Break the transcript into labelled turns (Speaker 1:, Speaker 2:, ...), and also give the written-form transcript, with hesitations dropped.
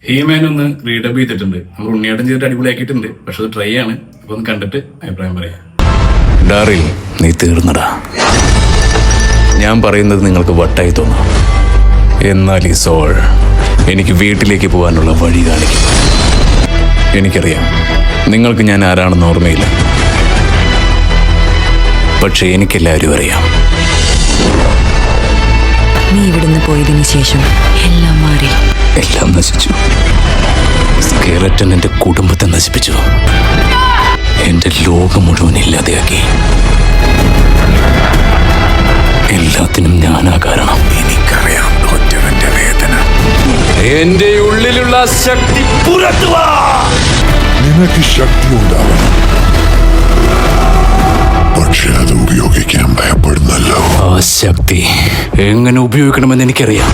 Speaker 1: He-Man ഒന്ന് റീഡപ്പ് ചെയ്തിട്ടുണ്ട്. നമ്മൾ ഉണ്ണിയാട്ടം ചെയ്തിട്ട് അടിപൊളിയാക്കിയിട്ടുണ്ട്. പക്ഷെ അത് ട്രൈ ആണ്. അപ്പൊ ഒന്ന് കണ്ടിട്ട് അഭിപ്രായം പറയാം.
Speaker 2: ഡാറിൽ നീ തീർന്നടാ. ഞാൻ പറയുന്നത് നിങ്ങൾക്ക് വട്ടായി തോന്നാം, എന്നാൽ ഈ സോൾ എനിക്ക് വീട്ടിലേക്ക് പോകാനുള്ള വഴി കാണിക്കും. എനിക്കറിയാം നിങ്ങൾക്ക് ഞാൻ ആരാണെന്ന് ഓർമ്മയില്ല, പക്ഷെ എനിക്കെല്ലാവരും അറിയാം.
Speaker 3: നീ ഇവിടുന്ന് പോയതിനു ശേഷം എല്ലാം മാറി.
Speaker 2: എല്ലാം നശിച്ചു. സ്കെലറ്റൻ എന്റെ കുടുംബത്തെ നശിപ്പിച്ചു. എന്റെ ലോകം മുഴുവൻ ഇല്ലാതെയാക്കി. എല്ലാത്തിനും ഞാനാ കാരണം.
Speaker 4: എനിക്കറിയാം ഒറ്റവന്റെ വേദന.
Speaker 2: എന്റെ ഉള്ളിലുള്ള ശക്തി പുറത്തു വാ.
Speaker 4: നിനക്ക് ശക്തി ഉണ്ടാവണം, പക്ഷെ അത് ഉപയോഗിക്കാൻ ഭയപ്പെടുന്നല്ലോ.
Speaker 2: ആ ശക്തി എങ്ങനെ ഉപയോഗിക്കണമെന്ന് എനിക്കറിയാം.